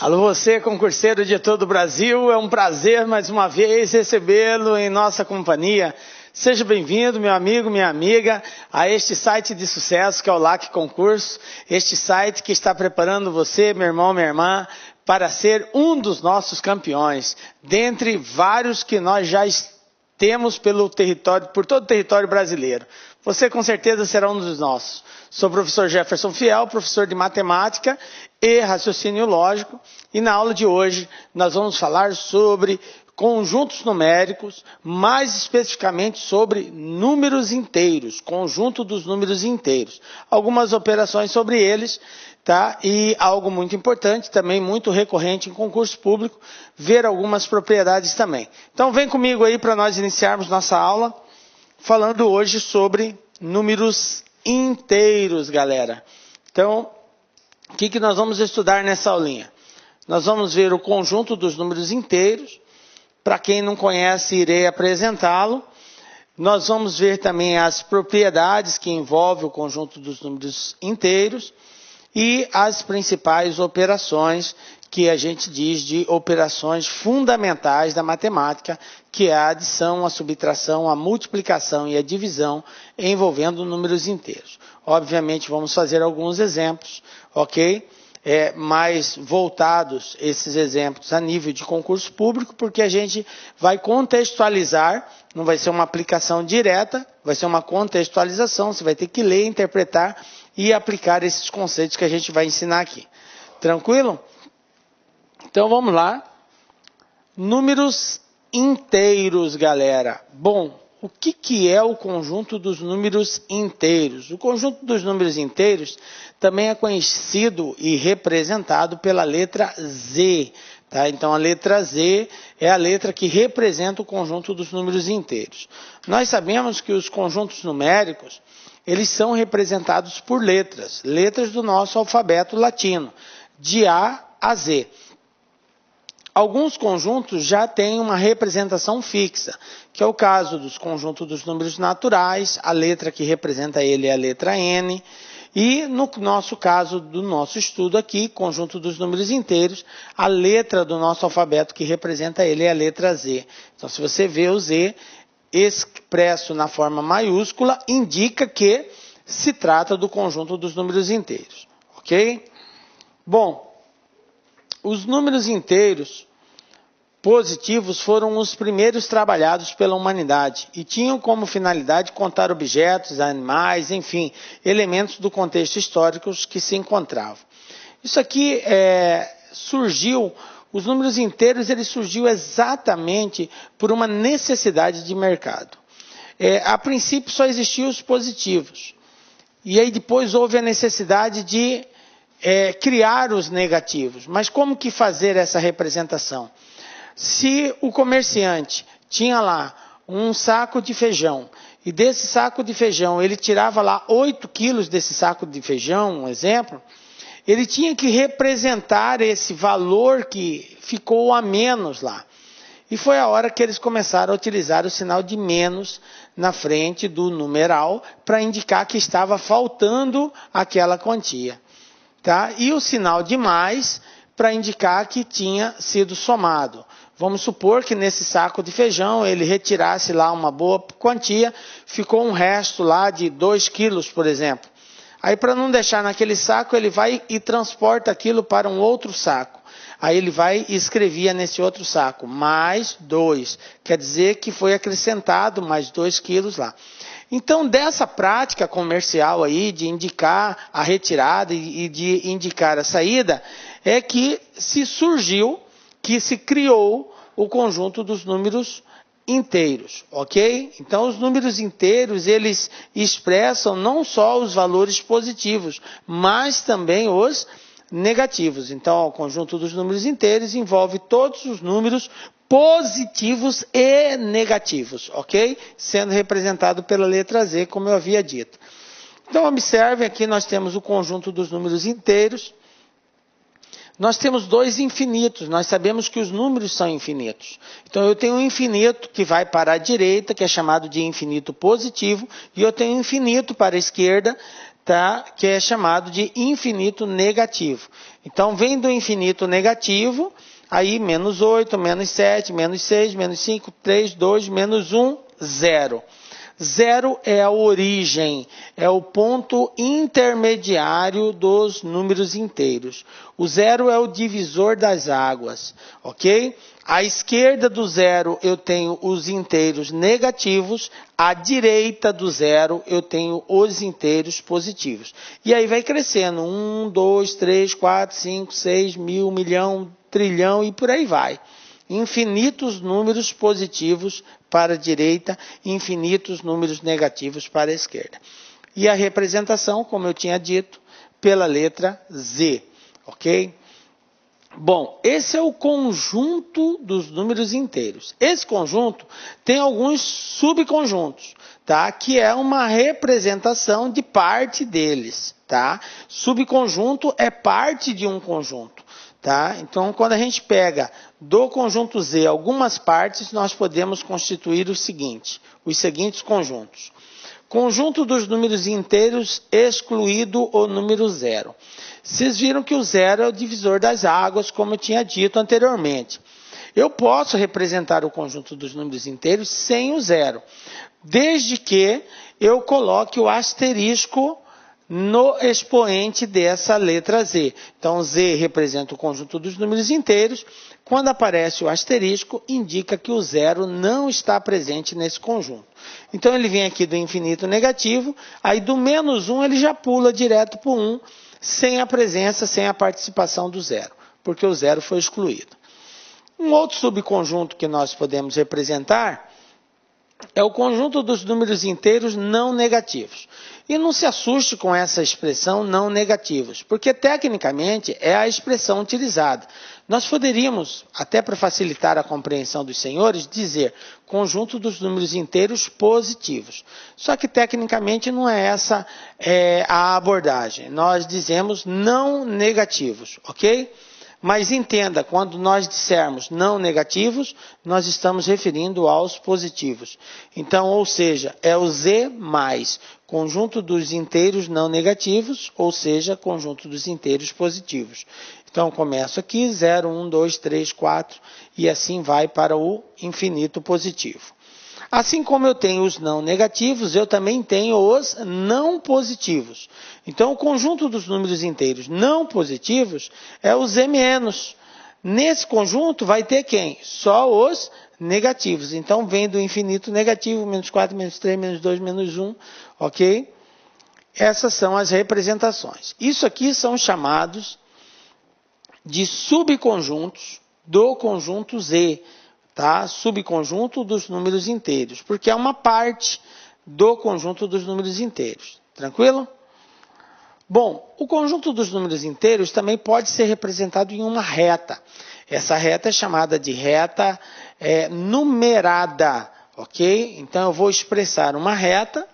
Alô, você, concurseiro de todo o Brasil, é um prazer mais uma vez recebê-lo em nossa companhia. Seja bem-vindo, meu amigo, minha amiga, a este site de sucesso que é o LAC Concurso, este site que está preparando você, meu irmão, minha irmã, para ser um dos nossos campeões, dentre vários que nós já temos por todo o território brasileiro. Você com certeza será um dos nossos. Sou o professor Jefferson Fiel, professor de matemática e raciocínio lógico, e na aula de hoje nós vamos falar sobre conjuntos numéricos, mais especificamente sobre números inteiros, conjunto dos números inteiros. Algumas operações sobre eles, tá? E algo muito importante, também muito recorrente em concurso público, ver algumas propriedades também. Então vem comigo aí para nós iniciarmos nossa aula, falando hoje sobre números inteiros, galera. Então, o que nós vamos estudar nessa aulinha? Nós vamos ver o conjunto dos números inteiros. Para quem não conhece, irei apresentá-lo. Nós vamos ver também as propriedades que envolvem o conjunto dos números inteiros e as principais operações que a gente diz de operações fundamentais da matemática, que é a adição, a subtração, a multiplicação e a divisão envolvendo números inteiros. Obviamente vamos fazer alguns exemplos, ok? Mais voltados esses exemplos a nível de concurso público, porque a gente vai contextualizar, não vai ser uma aplicação direta, vai ser uma contextualização, você vai ter que ler, interpretar e aplicar esses conceitos que a gente vai ensinar aqui. Tranquilo? Então vamos lá. Números inteiros, galera. Bom, o que é o conjunto dos números inteiros? O conjunto dos números inteiros também é conhecido e representado pela letra Z. Tá? Então a letra Z é a letra que representa o conjunto dos números inteiros. Nós sabemos que os conjuntos numéricos, eles são representados por letras, letras do nosso alfabeto latino, de A a Z. Alguns conjuntos já têm uma representação fixa, que é o caso dos conjuntos dos números naturais, a letra que representa ele é a letra N, e no nosso caso do nosso estudo aqui, conjunto dos números inteiros, a letra do nosso alfabeto que representa ele é a letra Z. Então, se você vê o Z expresso na forma maiúscula, indica que se trata do conjunto dos números inteiros, ok? Bom, os números inteiros positivos foram os primeiros trabalhados pela humanidade e tinham como finalidade contar objetos, animais, enfim, elementos do contexto histórico que se encontravam. Isso aqui surgiu, os números inteiros, ele surgiu exatamente por uma necessidade de mercado. A princípio só existiam os positivos e aí depois houve a necessidade de criar os negativos. Mas como que fazer essa representação? Se o comerciante tinha lá um saco de feijão e desse saco de feijão ele tirava lá 8 quilos desse saco de feijão, um exemplo, ele tinha que representar esse valor que ficou a menos lá. E foi a hora que eles começaram a utilizar o sinal de menos na frente do numeral para indicar que estava faltando aquela quantia. Tá? E o sinal de mais para indicar que tinha sido somado. Vamos supor que nesse saco de feijão ele retirasse lá uma boa quantia, ficou um resto lá de 2 quilos, por exemplo. Aí para não deixar naquele saco, ele vai e transporta aquilo para um outro saco. Aí ele vai e escrevia nesse outro saco, mais 2. Quer dizer que foi acrescentado mais 2 quilos lá. Então, dessa prática comercial aí, de indicar a retirada e de indicar a saída, é que se surgiu, que se criou o conjunto dos números inteiros, ok? Então, os números inteiros, eles expressam não só os valores positivos, mas também os negativos. Então, o conjunto dos números inteiros envolve todos os números positivos e negativos, ok? Sendo representado pela letra Z, como eu havia dito. Então, observem aqui, nós temos o conjunto dos números inteiros. Nós temos dois infinitos, nós sabemos que os números são infinitos. Então eu tenho um infinito que vai para a direita, que é chamado de infinito positivo, e eu tenho um infinito para a esquerda, tá? Que é chamado de infinito negativo. Então, vem do infinito negativo, aí menos 8, menos 7, menos 6, menos 5, 3, 2, menos 1, 0. 0 é a origem, é o ponto intermediário dos números inteiros. O 0 é o divisor das águas, ok? À esquerda do 0 eu tenho os inteiros negativos, à direita do 0 eu tenho os inteiros positivos. E aí vai crescendo, 1, 2, 3, 4, 5, 6, mil, milhão, trilhão e por aí vai. Infinitos números positivos para a direita, infinitos números negativos para a esquerda. E a representação, como eu tinha dito, pela letra Z, ok? Bom, esse é o conjunto dos números inteiros. Esse conjunto tem alguns subconjuntos, tá? Que é uma representação de parte deles, tá? Subconjunto é parte de um conjunto, tá? Então, quando a gente pega do conjunto Z algumas partes, nós podemos constituir os seguintes conjuntos. Conjunto dos números inteiros excluído o número 0. Vocês viram que o 0 é o divisor das águas, como eu tinha dito anteriormente. Eu posso representar o conjunto dos números inteiros sem o 0, desde que eu coloque o asterisco no expoente dessa letra Z. Então, Z representa o conjunto dos números inteiros. Quando aparece o asterisco, indica que o 0 não está presente nesse conjunto. Então, ele vem aqui do infinito negativo, aí do menos 1 ele já pula direto para o 1, sem a presença, sem a participação do 0, porque o 0 foi excluído. Um outro subconjunto que nós podemos representar é o conjunto dos números inteiros não negativos. E não se assuste com essa expressão não negativos, porque tecnicamente é a expressão utilizada. Nós poderíamos, até para facilitar a compreensão dos senhores, dizer conjunto dos números inteiros positivos. Só que tecnicamente não é essa a abordagem. Nós dizemos não negativos, ok? Mas entenda, quando nós dissermos não negativos, nós estamos referindo aos positivos. Então, ou seja, é o Z mais conjunto dos inteiros não negativos, ou seja, conjunto dos inteiros positivos. Então, começo aqui, 0, 1, 2, 3, 4, e assim vai para o infinito positivo. Assim como eu tenho os não negativos, eu também tenho os não positivos. Então, o conjunto dos números inteiros não positivos é o Z-. Nesse conjunto vai ter quem? Só os negativos. Então, vem do infinito negativo, menos 4, menos 3, menos 2, menos 1, ok? Essas são as representações. Isso aqui são chamados de subconjuntos do conjunto Z. Tá? Subconjunto dos números inteiros, porque é uma parte do conjunto dos números inteiros. Tranquilo? Bom, o conjunto dos números inteiros também pode ser representado em uma reta. Essa reta é chamada de reta numerada, ok? Então, eu vou expressar uma reta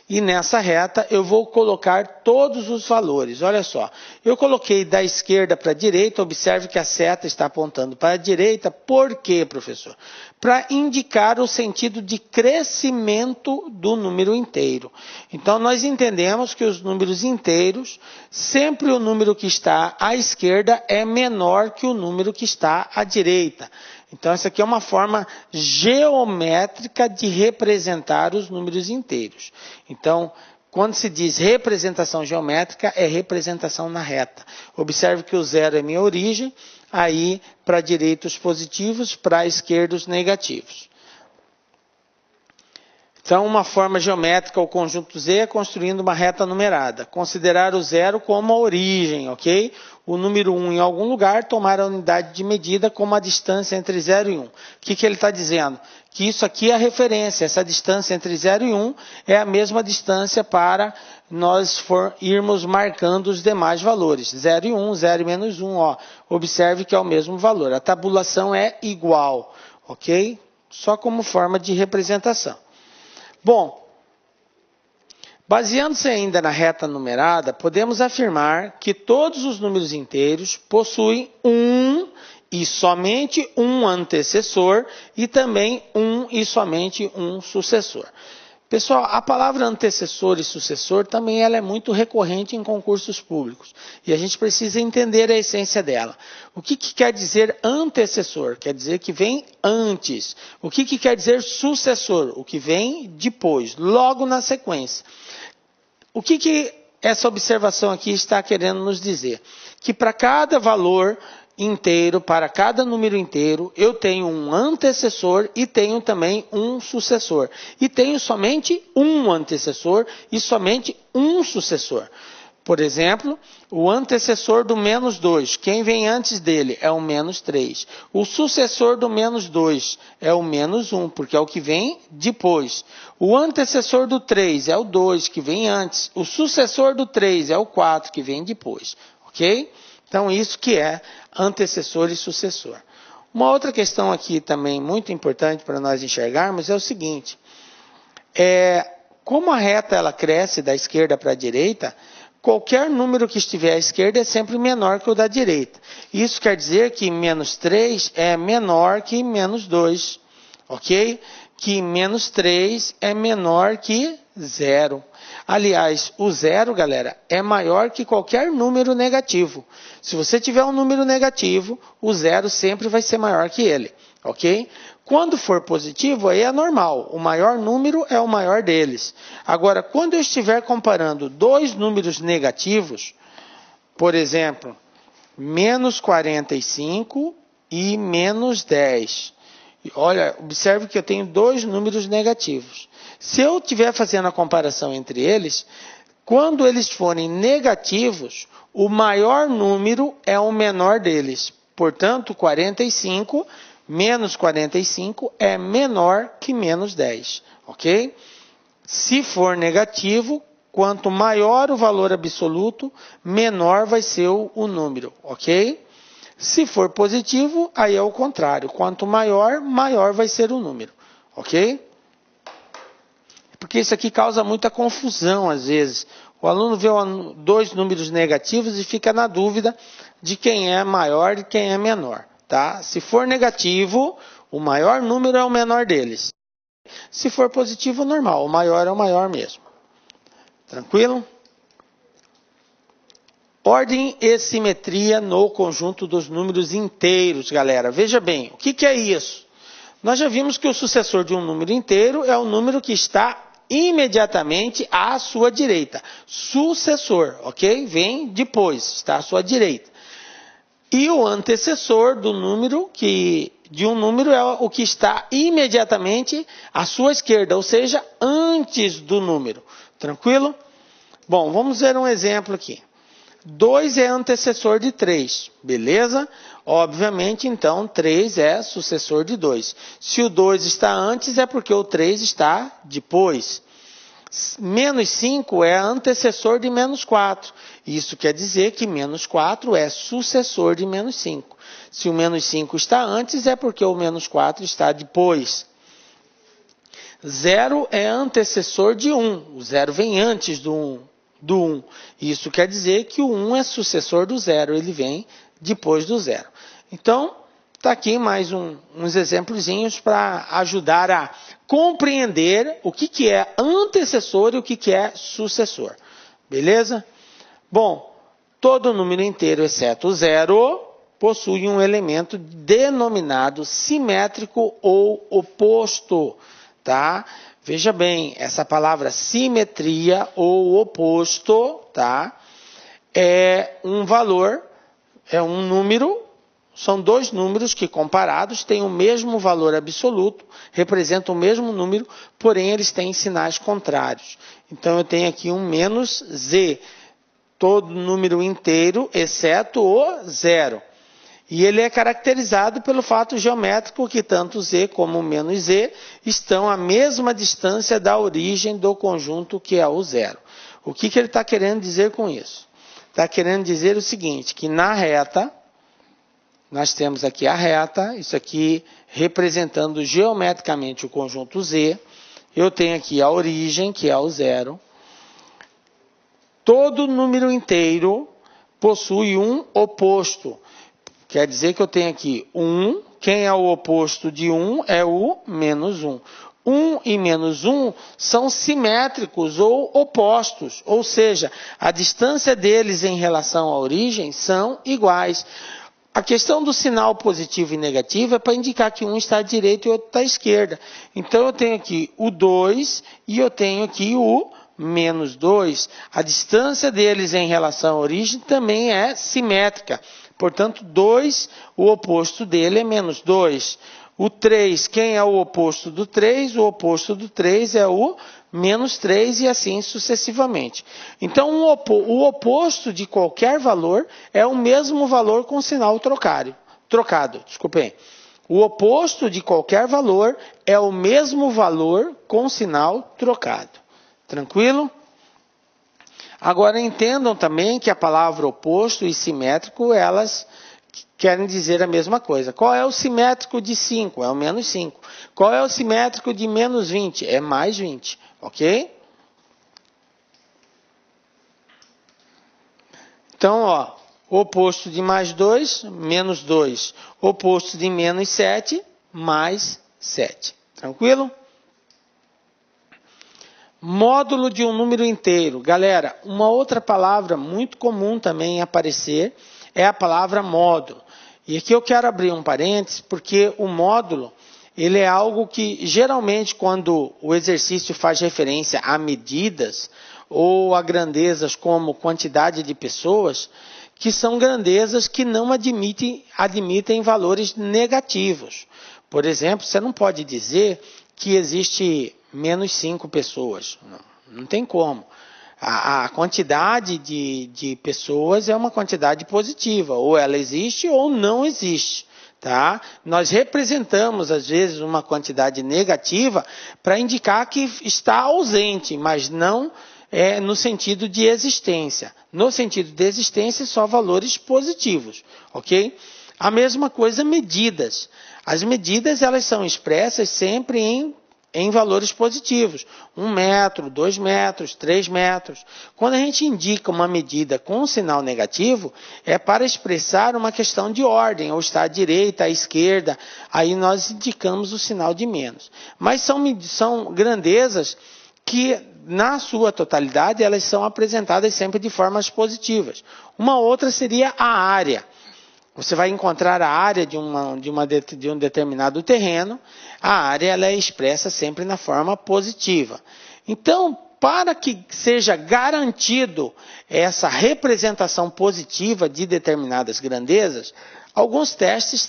e nessa reta eu vou colocar todos os valores. Olha só, eu coloquei da esquerda para a direita, observe que a seta está apontando para a direita. Por quê, professor? Para indicar o sentido de crescimento do número inteiro. Então, nós entendemos que os números inteiros, sempre o número que está à esquerda é menor que o número que está à direita. Então, essa aqui é uma forma geométrica de representar os números inteiros. Então, quando se diz representação geométrica, é representação na reta. Observe que o 0 é minha origem, aí para a direita os positivos, para a esquerda os negativos. Então, uma forma geométrica, o conjunto Z é construindo uma reta numerada. Considerar o 0 como a origem, ok? O número 1 em algum lugar, tomar a unidade de medida como a distância entre 0 e 1. O que ele está dizendo? Que isso aqui é a referência, essa distância entre 0 e 1 é a mesma distância para nós irmos marcando os demais valores. 0 e 1, 0 e menos 1, ó. Observe que é o mesmo valor. A tabulação é igual, ok? Só como forma de representação. Bom, baseando-se ainda na reta numerada, podemos afirmar que todos os números inteiros possuem um e somente um antecessor e também um e somente um sucessor. Pessoal, a palavra antecessor e sucessor também ela é muito recorrente em concursos públicos. E a gente precisa entender a essência dela. O que quer dizer antecessor? Quer dizer que vem antes. O que quer dizer sucessor? O que vem depois, logo na sequência. O que essa observação aqui está querendo nos dizer? Que para cada valor inteiro, para cada número inteiro, eu tenho um antecessor e tenho também um sucessor. E tenho somente um antecessor e somente um sucessor. Por exemplo, o antecessor do menos 2, quem vem antes dele é o menos 3. O sucessor do menos 2 é o menos 1, porque é o que vem depois. O antecessor do 3 é o 2, que vem antes. O sucessor do 3 é o 4, que vem depois. Ok? Então, isso que é antecessor e sucessor. Uma outra questão aqui também muito importante para nós enxergarmos é o seguinte. Como a reta ela cresce da esquerda para a direita, qualquer número que estiver à esquerda é sempre menor que o da direita. Isso quer dizer que menos 3 é menor que menos 2. Ok? Que menos 3 é menor que 0. Aliás, o 0, galera, é maior que qualquer número negativo. Se você tiver um número negativo, o 0 sempre vai ser maior que ele. Ok? Quando for positivo, aí é normal. O maior número é o maior deles. Agora, quando eu estiver comparando dois números negativos, por exemplo, menos 45 e menos 10. Olha, observe que eu tenho dois números negativos. Se eu estiver fazendo a comparação entre eles, quando eles forem negativos, o maior número é o menor deles. Portanto, 45 menos 45 é menor que menos 10. Ok? Se for negativo, quanto maior o valor absoluto, menor vai ser o número. Ok? Se for positivo, aí é o contrário. Quanto maior, maior vai ser o número. Ok? Porque isso aqui causa muita confusão às vezes. O aluno vê dois números negativos e fica na dúvida de quem é maior e quem é menor. Tá? Se for negativo, o maior número é o menor deles. Se for positivo, normal. O maior é o maior mesmo. Tranquilo? Ordem e simetria no conjunto dos números inteiros, galera. Veja bem, o que é isso? Nós já vimos que o sucessor de um número inteiro é o número que está imediatamente à sua direita. Sucessor, ok? Vem depois, está à sua direita. E o antecessor do número de um número é o que está imediatamente à sua esquerda, ou seja, antes do número. Tranquilo? Bom, vamos ver um exemplo aqui. 2 é antecessor de 3, beleza? Obviamente, então, 3 é sucessor de 2. Se o 2 está antes, é porque o 3 está depois. Menos 5 é antecessor de menos 4. Isso quer dizer que menos 4 é sucessor de menos 5. Se o menos 5 está antes, é porque o menos 4 está depois. 0 é antecessor de 1. O 0 vem antes do 1. Isso quer dizer que o 1 é sucessor do 0, ele vem depois do 0. Então, está aqui mais uns exemplozinhos para ajudar a compreender o que é antecessor e o que é sucessor. Beleza? Bom, todo número inteiro, exceto o 0, possui um elemento denominado simétrico ou oposto. Tá? Veja bem, essa palavra simetria ou oposto, tá? É um valor, é um número, são dois números que comparados têm o mesmo valor absoluto, representam o mesmo número, porém eles têm sinais contrários. Então eu tenho aqui um menos z, todo número inteiro, exceto o 0. E ele é caracterizado pelo fato geométrico que tanto z como o menos z estão à mesma distância da origem do conjunto que é o 0. O que ele está querendo dizer com isso? Está querendo dizer o seguinte, que na reta, nós temos aqui a reta, isso aqui representando geometricamente o conjunto z. Eu tenho aqui a origem, que é o 0. Todo número inteiro possui um oposto. Quer dizer que eu tenho aqui 1, quem é o oposto de 1 é o menos 1. 1 e menos 1 são simétricos ou opostos, ou seja, a distância deles em relação à origem são iguais. A questão do sinal positivo e negativo é para indicar que um está à direita e o outro está à esquerda. Então, eu tenho aqui o 2 e eu tenho aqui o menos 2. A distância deles em relação à origem também é simétrica. Portanto, 2, o oposto dele é menos 2. O 3, quem é o oposto do 3? O oposto do 3 é o menos 3 e assim sucessivamente. Então, o oposto de qualquer valor é o mesmo valor com sinal trocado. Desculpem. O oposto de qualquer valor é o mesmo valor com sinal trocado. Tranquilo? Agora, entendam também que a palavra oposto e simétrico, elas querem dizer a mesma coisa. Qual é o simétrico de 5? É o menos 5. Qual é o simétrico de menos 20? É mais 20. Ok? Então, ó, oposto de mais 2, menos 2. Oposto de menos 7, mais 7. Tranquilo? Módulo de um número inteiro. Galera, uma outra palavra muito comum também aparecer é a palavra módulo. E aqui eu quero abrir um parênteses, porque o módulo, ele é algo que geralmente quando o exercício faz referência a medidas ou a grandezas como quantidade de pessoas, que são grandezas que não admitem valores negativos. Por exemplo, você não pode dizer que existe menos 5 pessoas. Não tem como. A quantidade de pessoas é uma quantidade positiva. Ou ela existe ou não existe. Tá? Nós representamos, às vezes, uma quantidade negativa para indicar que está ausente, mas não no sentido de existência. No sentido de existência, só valores positivos. Ok? A mesma coisa, medidas. As medidas, elas são expressas sempre em valores positivos. 1 metro, 2 metros, 3 metros. Quando a gente indica uma medida com um sinal negativo, é para expressar uma questão de ordem, ou está à direita, à esquerda, aí nós indicamos o sinal de menos. Mas são grandezas que, na sua totalidade, elas são apresentadas sempre de formas positivas. Uma outra seria a área. Você vai encontrar a área de um determinado terreno, a área ela é expressa sempre na forma positiva. Então, para que seja garantido essa representação positiva de determinadas grandezas, alguns testes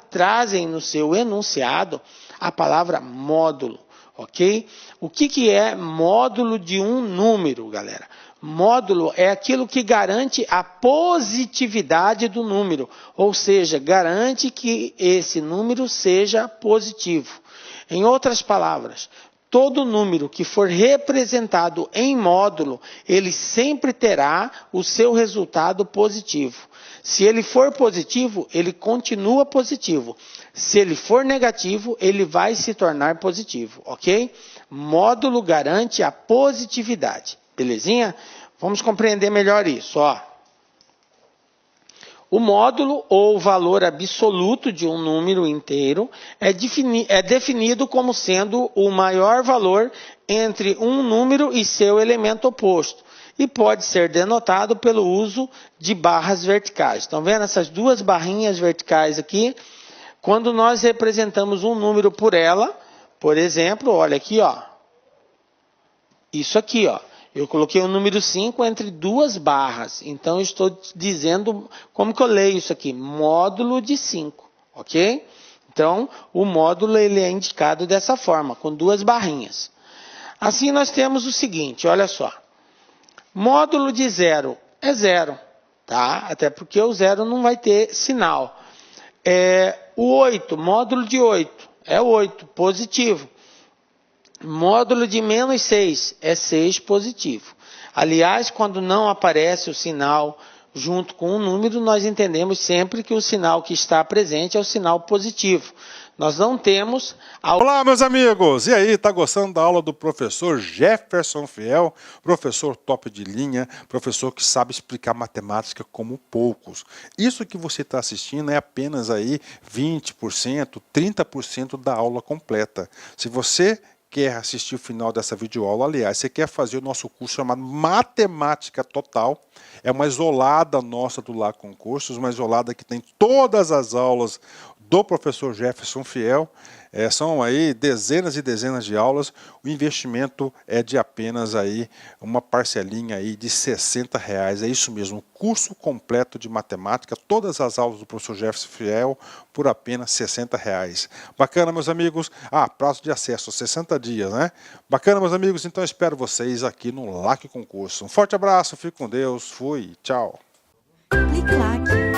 trazem no seu enunciado a palavra módulo, ok? O que é módulo de um número, galera? Módulo é aquilo que garante a positividade do número, ou seja, garante que esse número seja positivo. Em outras palavras, todo número que for representado em módulo, ele sempre terá o seu resultado positivo. Se ele for positivo, ele continua positivo. Se ele for negativo, ele vai se tornar positivo, ok? Módulo garante a positividade. Belezinha? Vamos compreender melhor isso. Ó. O módulo ou valor absoluto de um número inteiro é definido como sendo o maior valor entre um número e seu elemento oposto. E pode ser denotado pelo uso de barras verticais. Estão vendo essas duas barrinhas verticais aqui? Quando nós representamos um número por ela, por exemplo, olha aqui, ó. Isso aqui, ó. Eu coloquei o número 5 entre duas barras. Então, eu estou dizendo como que eu leio isso aqui. Módulo de 5, ok? Então, o módulo ele é indicado dessa forma, com duas barrinhas. Assim, nós temos o seguinte, olha só. Módulo de 0 é 0, tá? Até porque o 0 não vai ter sinal. O 8, módulo de 8, é 8, positivo. Módulo de menos 6 é 6 positivo. Aliás, quando não aparece o sinal junto com o número, nós entendemos sempre que o sinal que está presente é o sinal positivo. Nós não temos... Olá, meus amigos! E aí, tá gostando da aula do professor Jefferson Fiel? Professor top de linha, professor que sabe explicar matemática como poucos. Isso que você está assistindo é apenas aí 20%, 30% da aula completa. Se você quer assistir o final dessa videoaula, aliás, você quer fazer o nosso curso chamado Matemática Total, é uma isolada nossa do Lá Concursos, uma isolada que tem todas as aulas do professor Jefferson Fiel, são aí dezenas e dezenas de aulas, o investimento é de apenas aí uma parcelinha aí de R$60, é isso mesmo, curso completo de matemática, todas as aulas do professor Jefferson Fiel por apenas R$60. Bacana, meus amigos? Prazo de acesso, 60 dias, né? Bacana, meus amigos? Então eu espero vocês aqui no LAC Concurso. Um forte abraço, fique com Deus, fui, tchau. Clique Lac.